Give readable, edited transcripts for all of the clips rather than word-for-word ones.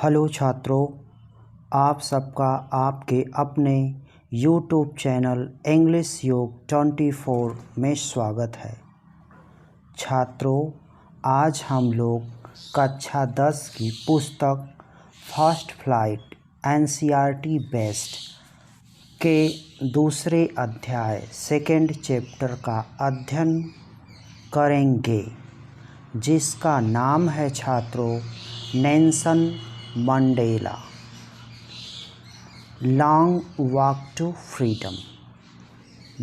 Hello छात्रों, आप सबका आपके अपने YouTube चैनल इंग्लिश योग 24 में स्वागत है। छात्रों, आज हम लोग कक्षा 10 की पुस्तक फर्स्ट फ्लाइट NCERT बेस्ड के दूसरे अध्याय सेकंड चैप्टर का अध्ययन करेंगे, जिसका नाम है छात्रों Nelson Mandela long walk to freedom,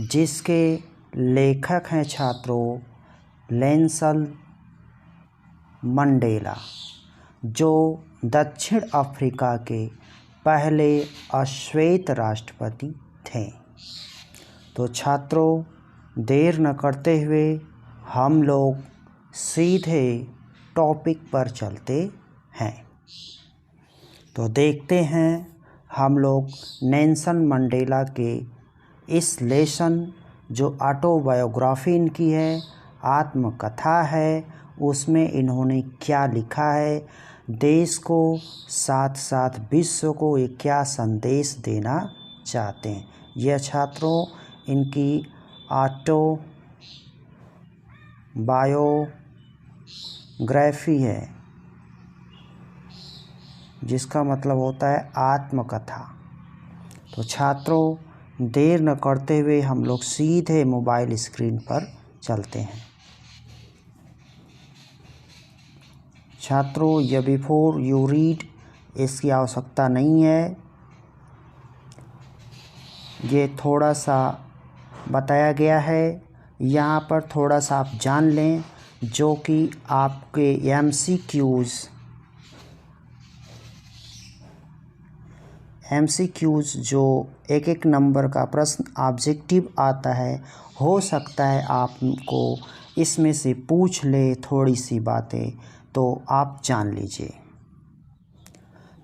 जिसके लेखक हैं छात्रों नेल्सन मंडेला, जो दक्षिण अफ्रीका के पहले अश्वेत राष्ट्रपति थे। तो छात्रों, देर न करते हुए हम लोग सीधे टॉपिक पर चलते हैं। तो देखते हैं हम लोग नेल्सन मंडेला के इस लेसन जो ऑटोबायोग्राफी इनकी है, आत्मकथा है, उसमें इन्होंने क्या लिखा है, देश को साथ साथ विश्व को ये क्या संदेश देना चाहते हैं। यह छात्रों इनकी ऑटोबायोग्राफी है, जिसका मतलब होता है आत्मकथा। तो छात्रों, देर न करते हुए हम लोग सीधे मोबाइल स्क्रीन पर चलते हैं। छात्रों, ये बिफोर यू रीड इसकी आवश्यकता नहीं है, ये थोड़ा सा बताया गया है। यहाँ पर थोड़ा सा आप जान लें, जो कि आपके MCQs जो एक एक नंबर का प्रश्न ऑब्जेक्टिव आता है, हो सकता है आपको इसमें से पूछ ले थोड़ी सी बातें, तो आप जान लीजिए।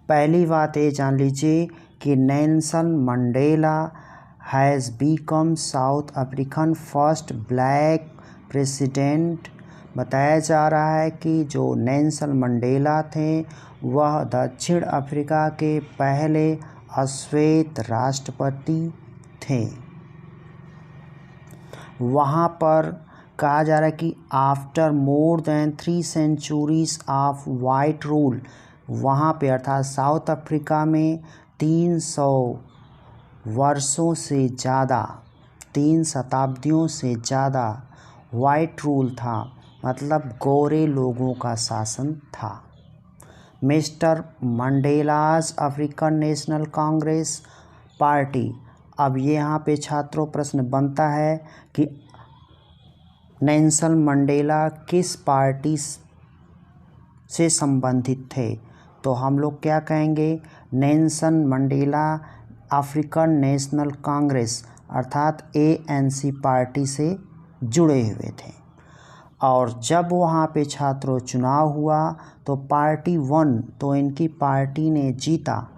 पहली बात ये जान लीजिए कि Nelson Mandela has become south African first black president. बताया जा रहा है कि जो नेल्सन मंडेला थे वह दक्षिण अफ्रीका के पहले अश्वेत राष्ट्रपति थे। वहाँ पर कहा जा रहा है कि after more than 3 centuries of white rule, वहाँ पे अर्थात साउथ अफ्रीका में 300 वर्षों से ज़्यादा, 3 शताब्दियों से ज़्यादा वाइट रूल था, मतलब गोरे लोगों का शासन था। Mister Mandela's African national Congress party. अब ये यहाँ पे छात्रों प्रश्न बनता है कि नेल्सन मंडेला किस पार्टी से संबंधित थे। तो हम लोग क्या कहेंगे, Nelson Mandela African national Congress अर्थात ANC पार्टी से जुड़े हुए थे। और जब वहाँ पे छात्रों चुनाव हुआ तो पार्टी वन, तो इनकी पार्टी ने जीता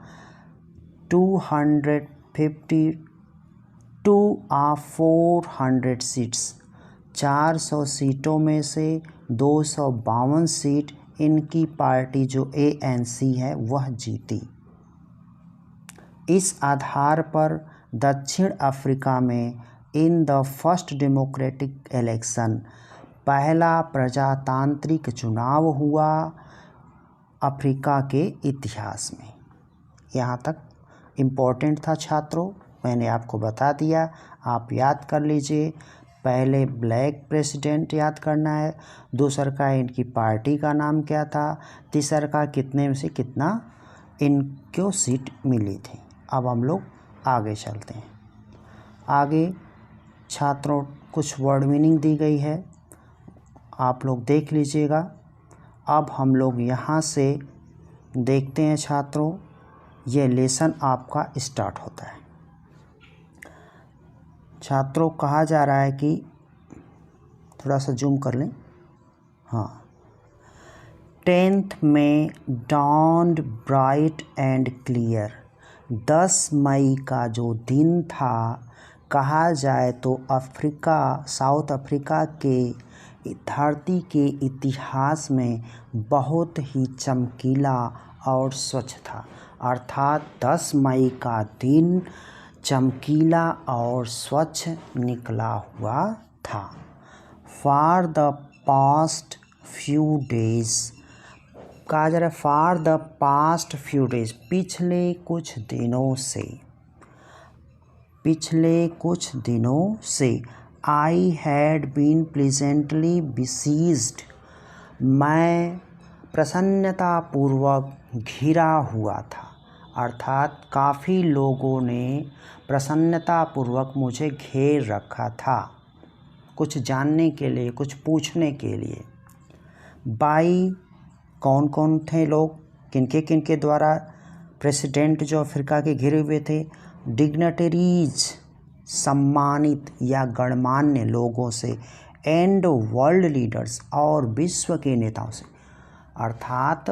252 ऑफ 400 सीट्स, 400 सीटों में से 252 सीट इनकी पार्टी जो ANC है वह जीती। इस आधार पर दक्षिण अफ्रीका में in the first democratic election, पहला प्रजातांत्रिक चुनाव हुआ अफ्रीका के इतिहास में। यहाँ तक इम्पोर्टेंट था छात्रों, मैंने आपको बता दिया, आप याद कर लीजिए। पहले ब्लैक प्रेसिडेंट याद करना है, दूसर का इनकी पार्टी का नाम क्या था, तीसर का कितने में से कितना इनको सीट मिली थी। अब हम लोग आगे चलते हैं। आगे छात्रों कुछ वर्ड मीनिंग दी गई है, आप लोग देख लीजिएगा। अब हम लोग यहाँ से देखते हैं छात्रों, ये लेसन आपका स्टार्ट होता है। छात्रों कहा जा रहा है कि थोड़ा सा जूम कर लें, हाँ। 10th में dawned ब्राइट एंड क्लियर, 10 मई का जो दिन था, कहा जाए तो अफ्रीका, साउथ अफ्रीका के धरती के इतिहास में बहुत ही चमकीला और स्वच्छ था, अर्थात 10 मई का दिन चमकीला और स्वच्छ निकला हुआ था। For the past few days, कहा जा रहा है for the past few days, पिछले कुछ दिनों से I had been pleasantly besieged, मैं प्रसन्नतापूर्वक घिरा हुआ था, अर्थात काफ़ी लोगों ने प्रसन्नतापूर्वक मुझे घेर रखा था, कुछ जानने के लिए, कुछ पूछने के लिए। बाई, कौन कौन थे लोग, किनके द्वारा प्रेसिडेंट जो अफ्रीका के घिरे हुए थे, डिग्नेटरीज, सम्मानित या गणमान्य लोगों से, एंड वर्ल्ड लीडर्स, और विश्व के नेताओं से, अर्थात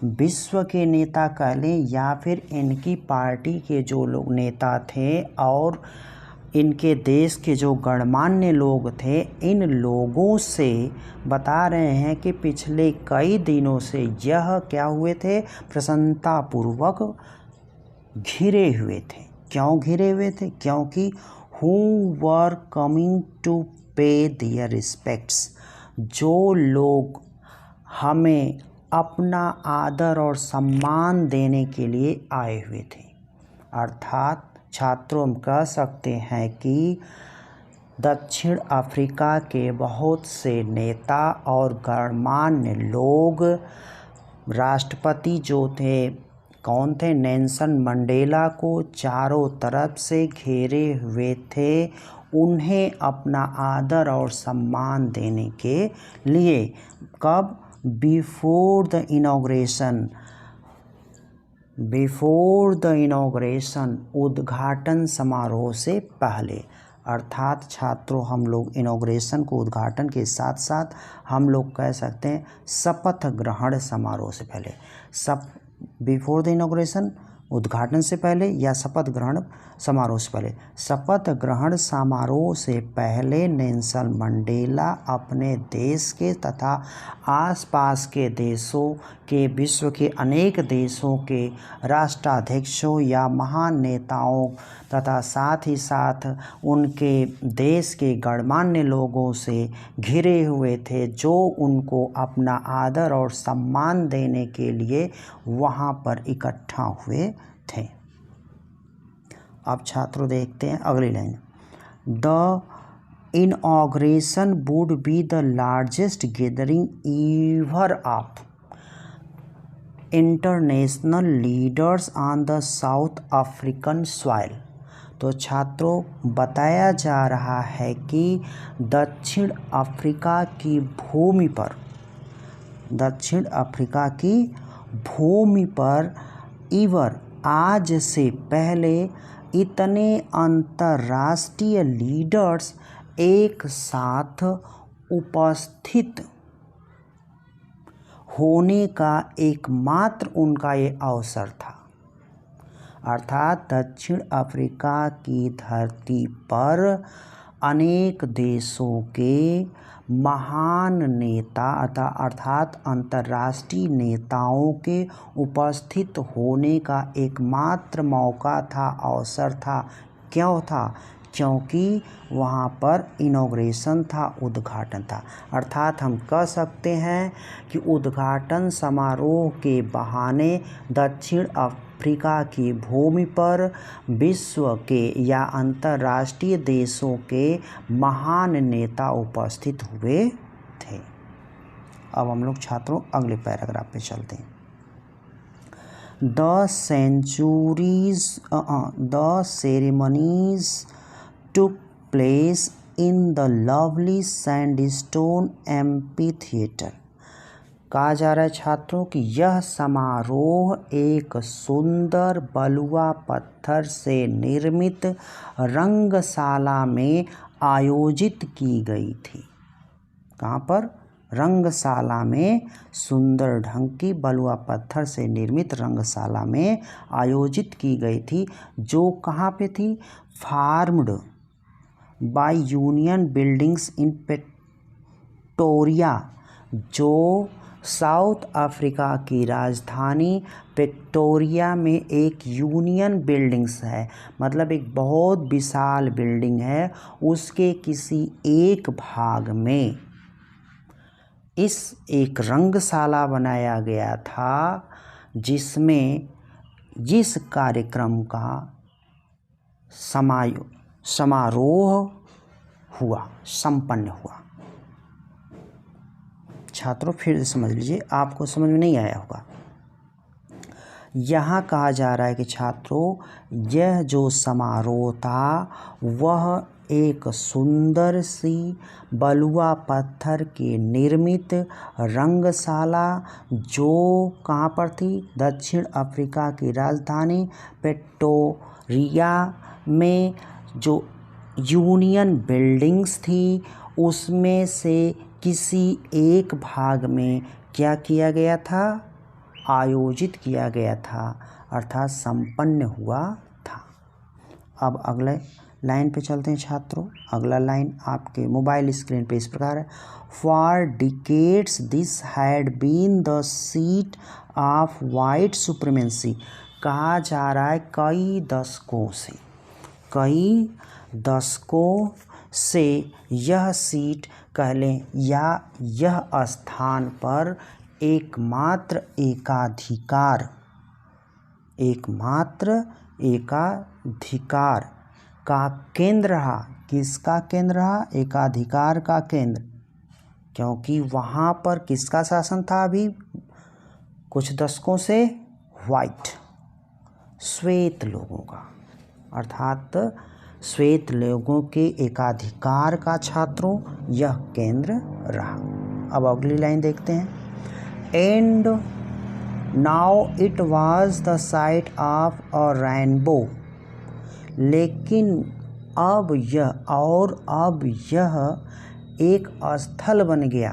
विश्व के नेता कह लें या फिर इनकी पार्टी के जो लोग नेता थे और इनके देश के जो गणमान्य लोग थे, इन लोगों से बता रहे हैं कि पिछले कई दिनों से यह क्या हुए थे, प्रसन्नतापूर्वक घिरे हुए थे। क्यों घिरे हुए थे? क्योंकि हु वर कमिंग टू पे देयर रिस्पेक्ट्स, जो लोग हमें अपना आदर और सम्मान देने के लिए आए हुए थे। अर्थात छात्रों, हम कह सकते हैं कि दक्षिण अफ्रीका के बहुत से नेता और गणमान्य लोग, राष्ट्रपति जो थे, कौन थे, नेल्सन मंडेला को चारों तरफ से घेरे हुए थे, उन्हें अपना आदर और सम्मान देने के लिए। कब? बिफोर द इनॉग्रेशन, उद्घाटन समारोह से पहले। अर्थात छात्रों, हम लोग इनॉग्रेशन को, उद्घाटन के साथ साथ हम लोग कह सकते हैं शपथ ग्रहण समारोह से पहले। बिफोर द इनॉग्रेशन, उद्घाटन से पहले, या शपथ ग्रहण समारोह से पहले। शपथ ग्रहण समारोह से पहले नेल्सन मंडेला अपने देश के तथा आसपास के देशों के, विश्व के अनेक देशों के राष्ट्राध्यक्षों या महान नेताओं तथा साथ ही साथ उनके देश के गणमान्य लोगों से घिरे हुए थे, जो उनको अपना आदर और सम्मान देने के लिए वहाँ पर इकट्ठा हुए थे। अब छात्रों देखते हैं अगली line. The inauguration would be the largest gathering ever of international leaders on the south African soil. तो छात्रों, बताया जा रहा है कि दक्षिण अफ्रीका की भूमि पर इवर, आज से पहले, इतने अंतर्राष्ट्रीय लीडर्स एक साथ उपस्थित होने का एकमात्र उनका ये अवसर था। अर्थात दक्षिण अफ्रीका की धरती पर अनेक देशों के महान नेता अर्थात अंतर्राष्ट्रीय नेताओं के उपस्थित होने का एकमात्र मौका था, अवसर था। क्यों था? क्योंकि वहाँ पर इनॉग्रेशन था, उद्घाटन था। अर्थात हम कह सकते हैं कि उद्घाटन समारोह के बहाने दक्षिण अफ्रीका की भूमि पर विश्व के या अंतर्राष्ट्रीय देशों के महान नेता उपस्थित हुए थे। अब हम लोग छात्रों अगले पैराग्राफ पे चलते हैं। The ceremonies took place in the lovely sandstone amphitheater। कहा जा रहा है छात्रों कि यह समारोह एक सुंदर बलुआ पत्थर से निर्मित रंगशाला में आयोजित की गई थी। कहाँ पर? रंगशाला में, सुंदर ढंग की बलुआ पत्थर से निर्मित रंगशाला में आयोजित की गई थी, जो कहाँ पे थी? Farmed by union buildings in Pretoria, जो साउथ अफ्रीका की राजधानी प्रिटोरिया में एक यूनियन बिल्डिंग्स है, मतलब एक बहुत विशाल बिल्डिंग है, उसके किसी एक भाग में एक रंगशाला बनाया गया था जिसमें जिस कार्यक्रम का समारोह संपन्न हुआ। छात्रों फिर से समझ लीजिए, आपको समझ में नहीं आया होगा। यहाँ कहा जा रहा है कि छात्रों, यह जो समारोह था वह एक सुंदर सी बलुआ पत्थर के निर्मित रंगशाला जो कहाँ पर थी, दक्षिण अफ्रीका की राजधानी प्रिटोरिया में जो यूनियन बिल्डिंग्स थी उसमें से किसी एक भाग में क्या किया गया था, आयोजित किया गया था, अर्थात संपन्न हुआ था। अब अगले लाइन पे चलते हैं छात्रों। अगला लाइन आपके मोबाइल स्क्रीन पे इस प्रकार है, for decades this had been the seat of white supremacy. कहा जा रहा है कई दशकों से यह सीट कह लें या यह स्थान पर एकमात्र एकाधिकार का केंद्र रहा। किसका केंद्र रहा? एकाधिकार का केंद्र, क्योंकि वहाँ पर किसका शासन था अभी कुछ दशकों से? श्वेत लोगों का, अर्थात श्वेत लोगों के एकाधिकार का छात्रों यह केंद्र रहा। अब अगली लाइन देखते हैं, and now it was the sight of a rainbow. लेकिन अब यह एक स्थल बन गया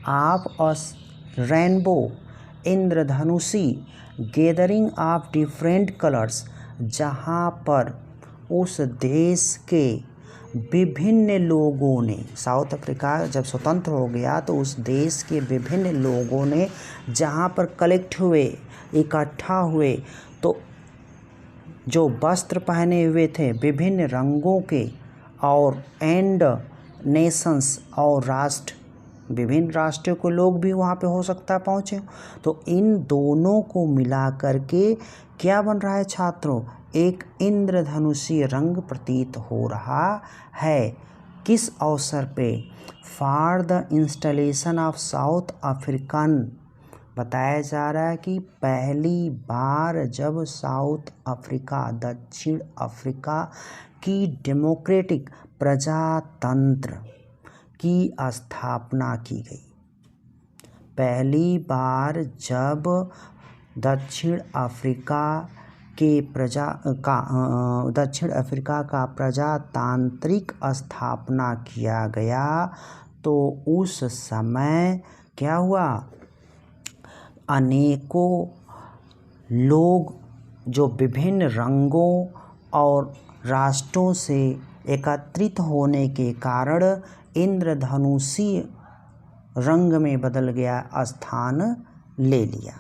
ऑफ अ रेनबो, इंद्रधनुषी, गैदरिंग ऑफ डिफरेंट कलर्स, जहाँ पर उस देश के विभिन्न लोगों ने, साउथ अफ्रीका जब स्वतंत्र हो गया तो उस देश के विभिन्न लोगों ने जहाँ पर कलेक्ट हुए, इकट्ठा हुए, तो जो वस्त्र पहने हुए थे विभिन्न रंगों के और एंड नेशंस और विभिन्न राष्ट्रों के लोग भी वहाँ पे हो सकता है पहुँचे, तो इन दोनों को मिला करके क्या बन रहा है छात्रों? एक इंद्रधनुषीय रंग प्रतीत हो रहा है। किस अवसर पे? For the installation of south African. बताया जा रहा है कि पहली बार जब साउथ अफ्रीका, दक्षिण अफ्रीका की डेमोक्रेटिक प्रजातंत्र की स्थापना की गई। पहली बार जब दक्षिण अफ्रीका का प्रजातांत्रिक स्थापना किया गया तो उस समय क्या हुआ? अनेकों लोग जो विभिन्न रंगों और राष्ट्रों से एकत्रित होने के कारण इंद्रधनुषीय रंग में बदल गया, स्थान ले लिया,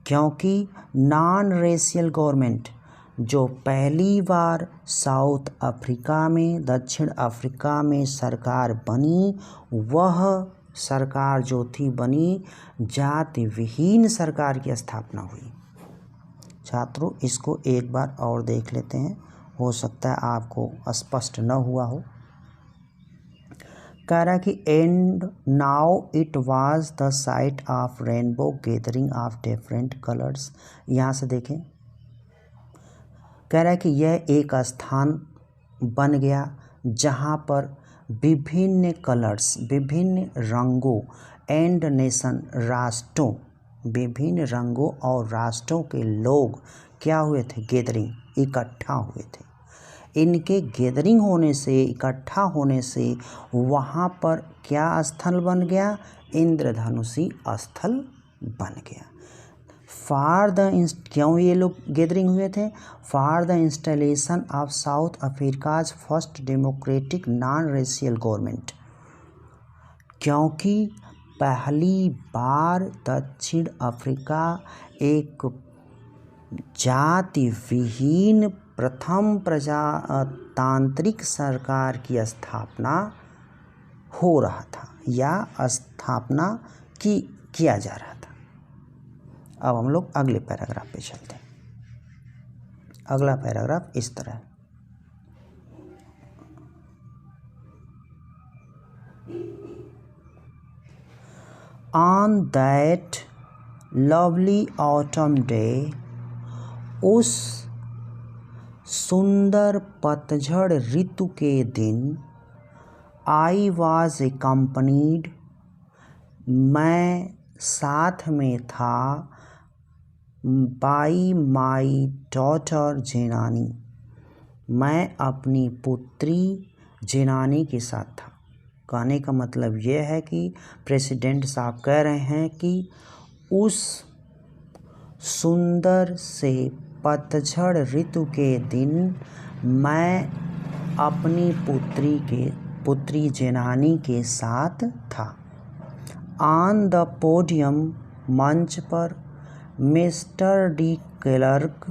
क्योंकि नॉन रेशियल गवर्नमेंट जो पहली बार साउथ अफ्रीका में, दक्षिण अफ्रीका में सरकार बनी, वह सरकार जो थी बनी जाति विहीन सरकार की स्थापना हुई। छात्रों इसको एक बार और देख लेते हैं, हो सकता है आपको स्पष्ट न हुआ हो। कह रहा कि and now it was the sight of rainbow gathering of different colours. यहाँ से देखें, कह रहा है कि यह एक स्थान बन गया जहाँ पर विभिन्न कलर्स, विभिन्न रंगों एंड नेशन, राष्ट्रों, विभिन्न रंगों और राष्ट्रों के लोग क्या हुए थे? गैदरिंग, इकट्ठा हुए थे। इनके गैदरिंग होने से, इकट्ठा होने से वहाँ पर क्या स्थल बन गया? इंद्रधनुषी स्थल बन गया। क्यों ये लोग गैदरिंग हुए थे? For the installation of south Africa's first democratic non racial government, क्योंकि पहली बार दक्षिण अफ्रीका एक जाति विहीन प्रथम प्रजातांत्रिक सरकार की स्थापना हो रहा था या स्थापना किया जा रहा था। अब हम लोग अगले पैराग्राफ पे चलते हैं। अगला पैराग्राफ इस तरह है। On that lovely autumn day, उस सुंदर पतझड़ ऋतु के दिन, I was accompanied, मैं साथ में था, by my daughter जेनानी, मैं अपनी पुत्री जेनानी के साथ था। कहने का मतलब ये है कि प्रेसिडेंट साहब कह रहे हैं कि उस सुंदर से पतझड़ ऋतु के दिन मैं अपनी पुत्री जेनानी के साथ था। ऑन द पोडियम, मंच पर, mister de Klerk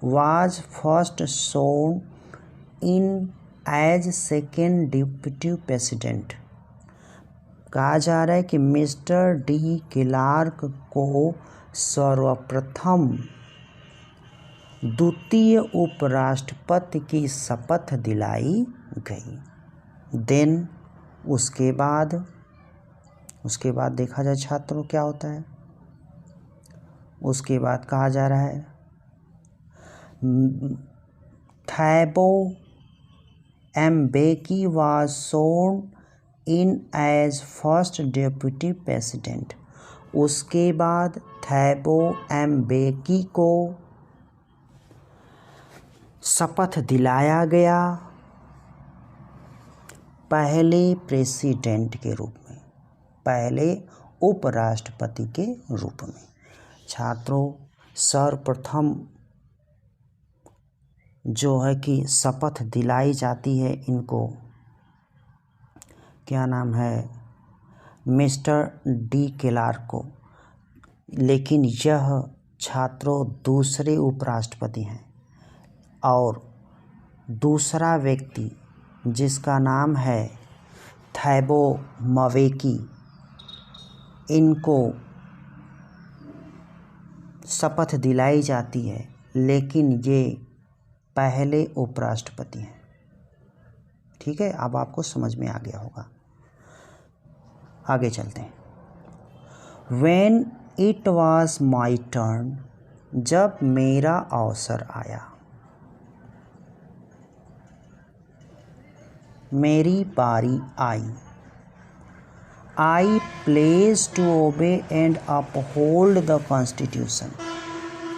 was first shown in as second deputy president. कहा जा रहा है कि मिस्टर डी क्लार्क को सर्वप्रथम द्वितीय उपराष्ट्रपति की शपथ दिलाई गई। देन उसके बाद देखा जाए छात्रों क्या होता है। उसके बाद कहा जा रहा है थैबो एम्बेकी was sworn in as first deputy president। उसके बाद थैबो एम्बेकी को शपथ दिलाया गया पहले प्रेसिडेंट के रूप में, पहले उपराष्ट्रपति के रूप में। छात्रों, सर्वप्रथम जो है कि शपथ दिलाई जाती है इनको, क्या नाम है, मिस्टर डी क्लार्क को। लेकिन यह छात्रों दूसरे उपराष्ट्रपति हैं और दूसरा व्यक्ति जिसका नाम है थैबो म्बेकी, इनको शपथ दिलाई जाती है, लेकिन ये पहले उपराष्ट्रपति हैं। ठीक है, अब आपको समझ में आ गया होगा। आगे चलते हैं। When it was my turn, जब मेरा अवसर आया, मेरी बारी आई, I pledged to obey and uphold the Constitution।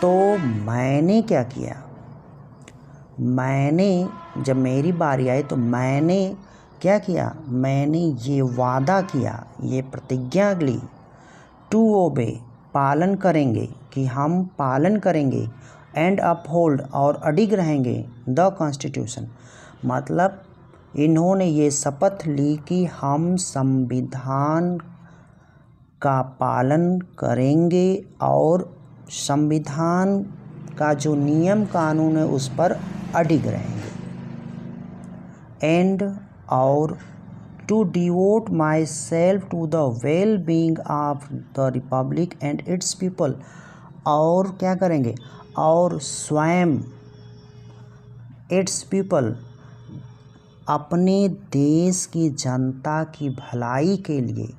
तो मैंने क्या किया, जब मेरी बारी आई तो मैंने क्या किया, मैंने ये वादा किया, ये प्रतिज्ञा ली, टू ओबे, पालन करेंगे, कि हम पालन करेंगे, एंड अपहोल्ड, और अडिग रहेंगे, द कॉन्स्टिट्यूशन, मतलब इन्होंने ये शपथ ली कि हम संविधान का पालन करेंगे और संविधान का जो नियम कानून है उस पर अडिग रहेंगे। एंड, और, to devote myself to the well being of the republic and its people, और क्या करेंगे, और स्वयं इट्स पीपल, अपने देश की जनता की भलाई के लिए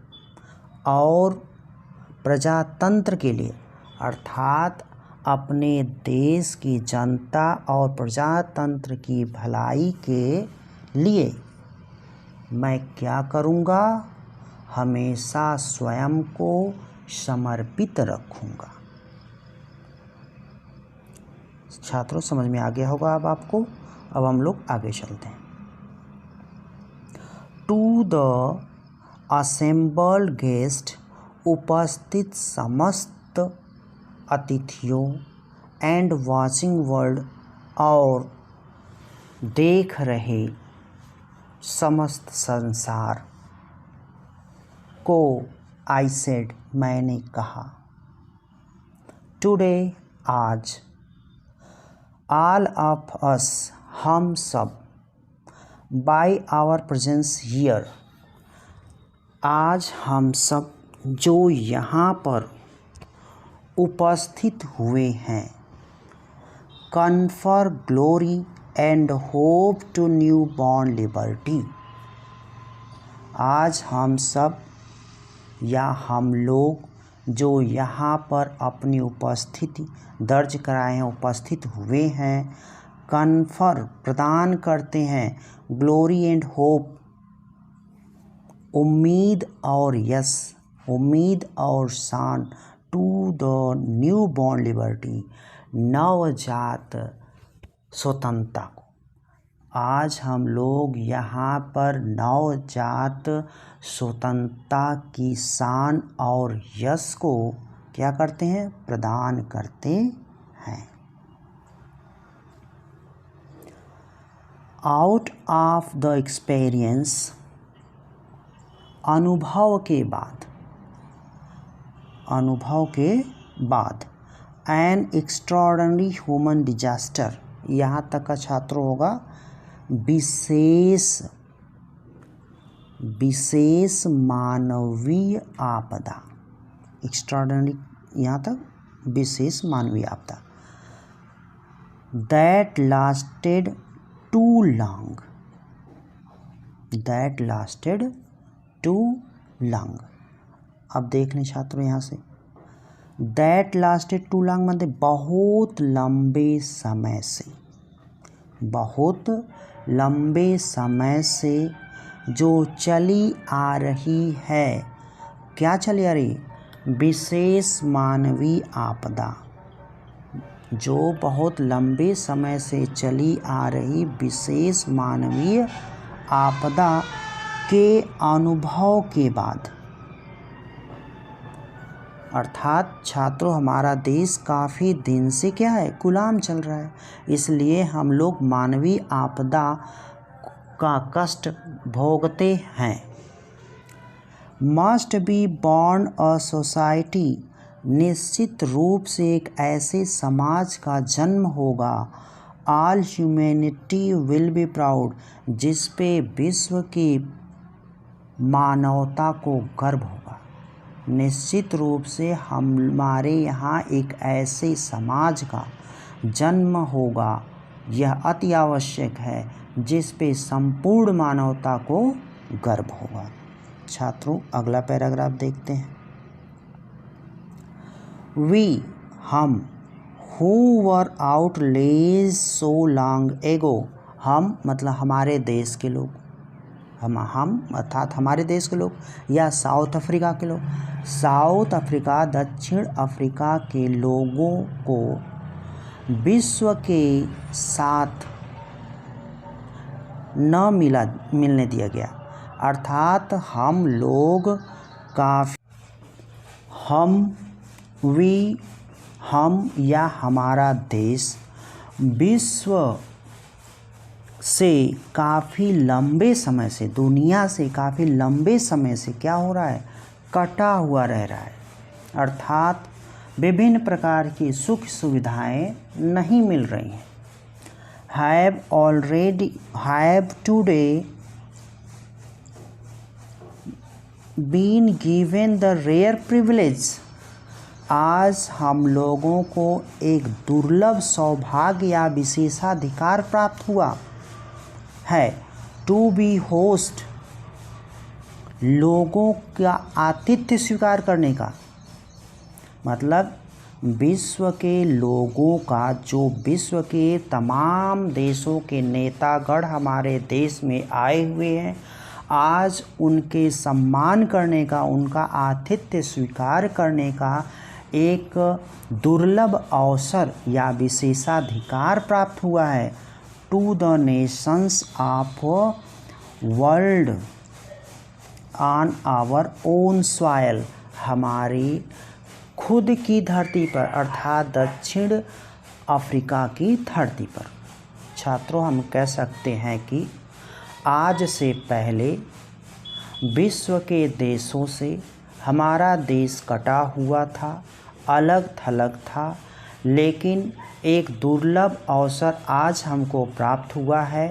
और प्रजातंत्र के लिए, अर्थात अपने देश की जनता और प्रजातंत्र की भलाई के लिए मैं क्या करूँगा, हमेशा स्वयं को समर्पित रखूँगा। छात्रों, समझ में आ गया होगा अब आपको। अब हम लोग आगे चलते हैं। टू द असेंबल्ड गेस्ट, उपस्थित समस्त अतिथियों एंड वॉचिंग वर्ल्ड और देख रहे समस्त संसार को आई सेड मैंने कहा। टुडे आज ऑल ऑफ अस हम सब बाय आवर प्रेजेंस हियर आज हम सब जो यहाँ पर उपस्थित हुए हैं confer glory and hope to newborn liberty आज हम सब या हम लोग जो यहाँ पर अपनी उपस्थिति दर्ज कराए हैं उपस्थित हुए हैं कन्फर प्रदान करते हैं ग्लोरी एंड होप उम्मीद और यश उम्मीद और शान to the newborn liberty नवजात स्वतंत्रता को आज हम लोग यहाँ पर नवजात स्वतंत्रता की शान और यश को क्या करते हैं प्रदान करते हैं। आउट ऑफ द एक्सपीरियंस अनुभव के बाद एन एक्स्ट्राऑर्डिनरी ह्यूमन डिजास्टर यहाँ तक का छात्रों होगा विशेष मानवीय आपदा एक्स्ट्राऑर्डिनरी यहाँ तक विशेष मानवीय आपदा दैट लास्टेड टू लॉन्ग अब देख लें छात्रों यहाँ say that lasted to long मतलब बहुत लंबे समय से जो चली आ रही है क्या चली आ रही विशेष मानवीय आपदा जो बहुत लंबे समय से चली आ रही विशेष मानवीय आपदा के अनुभव के बाद अर्थात छात्रों हमारा देश काफ़ी दिन से क्या है गुलाम चल रहा है इसलिए हम लोग मानवीय आपदा का कष्ट भोगते हैं। Must be born a society निश्चित रूप से एक ऐसे समाज का जन्म होगा all humanity will be proud जिस पे विश्व की मानवता को गर्व होगा। निश्चित रूप से हमारे यहाँ एक ऐसे समाज का जन्म होगा यह अति आवश्यक है जिस पे संपूर्ण मानवता को गर्व होगा। छात्रों अगला पैराग्राफ देखते हैं। वी हम who were outlays so long ago हम मतलब हमारे देश के लोग हम अर्थात हमारे देश के लोग या साउथ अफ्रीका के लोग साउथ अफ्रीका दक्षिण अफ्रीका के लोगों को विश्व के साथ न मिलने दिया गया अर्थात हम लोग काफ़ी हम या हमारा देश विश्व से काफ़ी लंबे समय से दुनिया से काफ़ी लंबे समय से क्या हो रहा है कटा हुआ रह रहा है अर्थात विभिन्न प्रकार की सुख सुविधाएं नहीं मिल रही हैं। Have today been given the rare privilege आज हम लोगों को एक दुर्लभ सौभाग्य या विशेषाधिकार प्राप्त हुआ है टू बी होस्ट लोगों का आतिथ्य स्वीकार करने का मतलब विश्व के लोगों का जो विश्व के तमाम देशों के नेतागण हमारे देश में आए हुए हैं आज उनके सम्मान करने का उनका आतिथ्य स्वीकार करने का एक दुर्लभ अवसर या विशेषाधिकार प्राप्त हुआ है to the nations of world on our own soil हमारी खुद की धरती पर अर्थात दक्षिण अफ्रीका की धरती पर। छात्रों, हम कह सकते हैं कि आज से पहले विश्व के देशों से हमारा देश कटा हुआ था, अलग थलग था, लेकिन एक दुर्लभ अवसर आज हमको प्राप्त हुआ है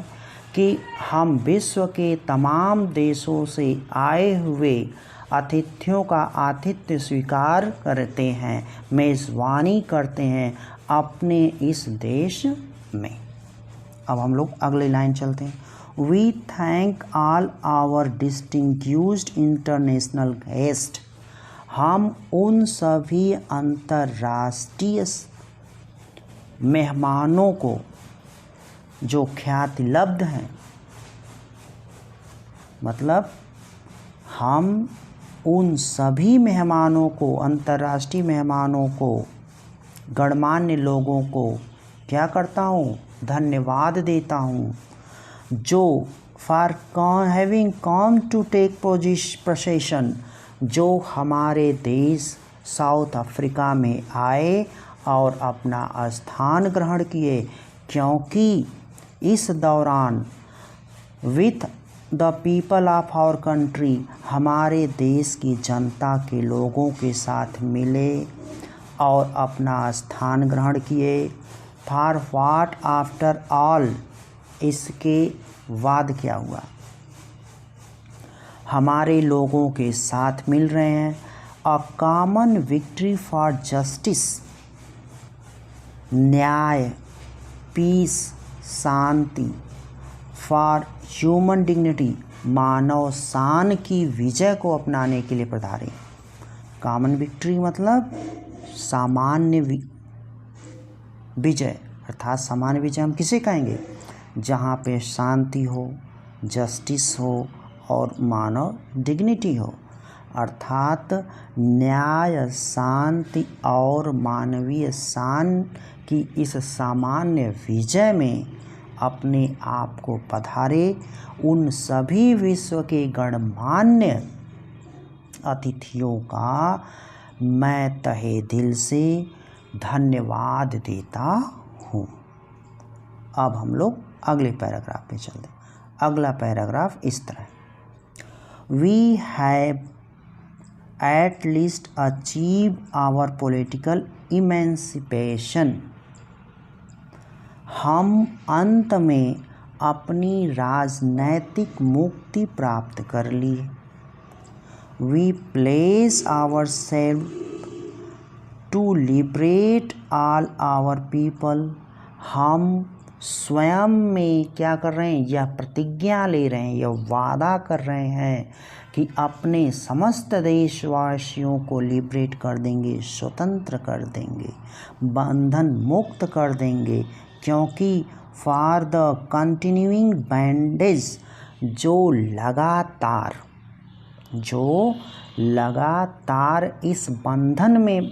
कि हम विश्व के तमाम देशों से आए हुए अतिथियों का आतिथ्य स्वीकार करते हैं, मेज़बानी करते हैं अपने इस देश में। अब हम लोग अगली लाइन चलते हैं। We thank all our distinguished international guests। हम उन सभी अंतर्राष्ट्रीय मेहमानों को जो ख्यातिलब्ध हैं, मतलब हम उन सभी मेहमानों को, अंतर्राष्ट्रीय मेहमानों को, गणमान्य लोगों को क्या करता हूँ, धन्यवाद देता हूँ, जो for having come to take position, जो हमारे देश साउथ अफ्रीका में आए और अपना स्थान ग्रहण किए, क्योंकि इस दौरान with the people of our country, हमारे देश की जनता के लोगों के साथ मिले और अपना स्थान ग्रहण किए। फॉर व्हाट आफ्टर ऑल, इसके बाद क्या हुआ, हमारे लोगों के साथ मिल रहे हैं। A common victory for justice, न्याय, पीस, शांति, फॉर ह्यूमन डिग्निटी, मानव शान की विजय को अपनाने के लिए पधारे। कॉमन विक्ट्री मतलब सामान्य विजय, अर्थात सामान्य विजय हम किसे कहेंगे, जहाँ पे शांति हो, जस्टिस हो और मानव डिग्निटी हो, अर्थात न्याय, शांति और मानवीय शान की इस सामान्य विजय में अपने आप को पधारे। उन सभी विश्व के गणमान्य अतिथियों का मैं तहे दिल से धन्यवाद देता हूँ। अब हम लोग अगले पैराग्राफ पे चलते हैं। अगला पैराग्राफ इस तरह, we have at least achieve our political emancipation, हम अंत में अपनी राजनैतिक मुक्ति प्राप्त कर लिए। We place our self to liberate all our people, हम स्वयं में क्या कर रहे हैं, यह प्रतिज्ञा ले रहे हैं, यह वादा कर रहे हैं कि अपने समस्त देशवासियों को लिबरेट कर देंगे, स्वतंत्र कर देंगे, बंधन मुक्त कर देंगे, क्योंकि फॉर द कंटिन्यूइंग बैंडेज, जो लगातार इस बंधन में,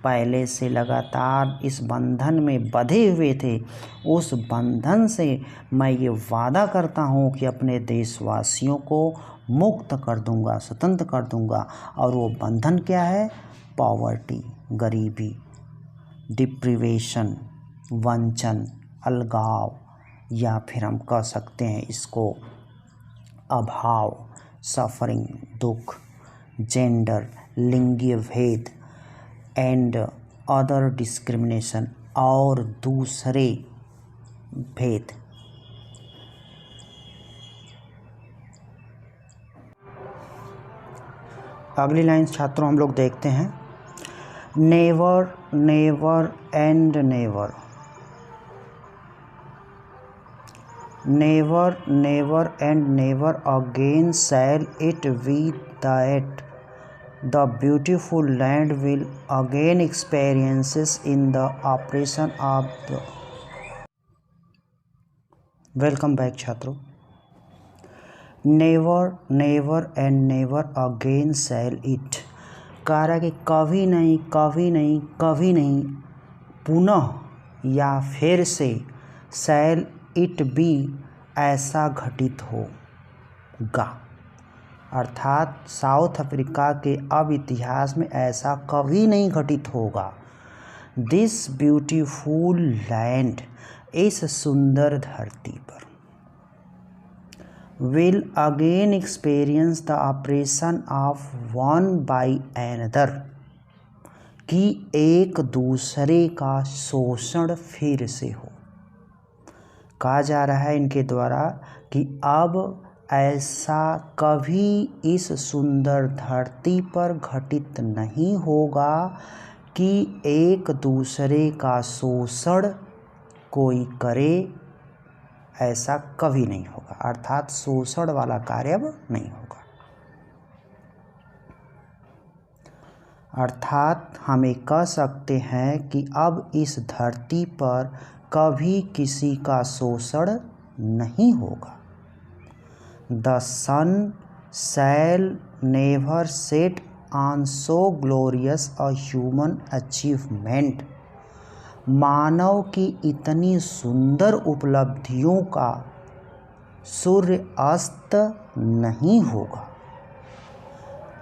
पहले से लगातार इस बंधन में बंधे हुए थे, उस बंधन से मैं ये वादा करता हूँ कि अपने देशवासियों को मुक्त कर दूंगा, स्वतंत्र कर दूंगा। और वो बंधन क्या है, पॉवर्टी, गरीबी, डिप्रीवेशन, वंचन, अलगाव, या फिर हम कह सकते हैं इसको अभाव, सफरिंग, दुख, जेंडर, लिंगीय भेद एंड अदर डिस्क्रिमिनेशन, और दूसरे भेद। अगली लाइन छात्रों हम लोग देखते हैं, never never and never, never never and never again shall it be that the beautiful land will again experiences in the operation of the। Welcome back छात्रों। Never never and never again shall it, कह रहा है कि कभी नहीं, कभी नहीं, कभी नहीं, पुनः या फिर से, शैल इट बी, ऐसा घटित होगा, अर्थात साउथ अफ्रीका के अब इतिहास में ऐसा कभी नहीं घटित होगा। दिस ब्यूटीफुल लैंड, इस सुंदर धरती पर, will again experience the oppression of one by another, कि एक दूसरे का शोषण फिर से हो। कहा जा रहा है इनके द्वारा कि अब ऐसा कभी इस सुंदर धरती पर घटित नहीं होगा कि एक दूसरे का शोषण कोई करे, ऐसा कभी नहीं होगा। अर्थात शोषण वाला कार्य अब नहीं होगा। अर्थात हमें कह सकते हैं कि अब इस धरती पर कभी किसी का शोषण नहीं होगा। The sun shall never set on so glorious a human achievement, मानव की इतनी सुंदर उपलब्धियों का सूर्य अस्त नहीं होगा।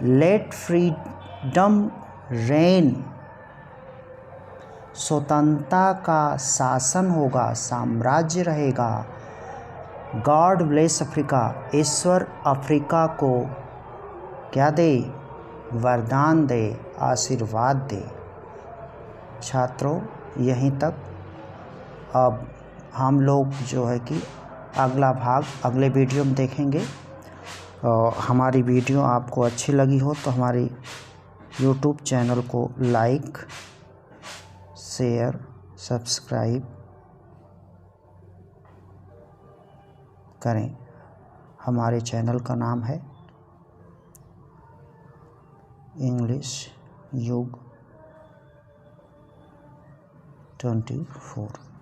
लेट फ्रीडम रेन, स्वतंत्रता का शासन होगा, साम्राज्य रहेगा। गॉड ब्लेस अफ्रीका, ईश्वर अफ्रीका को क्या दे, वरदान दे, आशीर्वाद दे। छात्रों, यहीं तक। अब हम लोग जो है कि अगला भाग अगले वीडियो में देखेंगे। हमारी वीडियो आपको अच्छी लगी हो तो हमारी यूट्यूब चैनल को लाइक, शेयर, सब्सक्राइब करें। हमारे चैनल का नाम है इंग्लिश युग 24।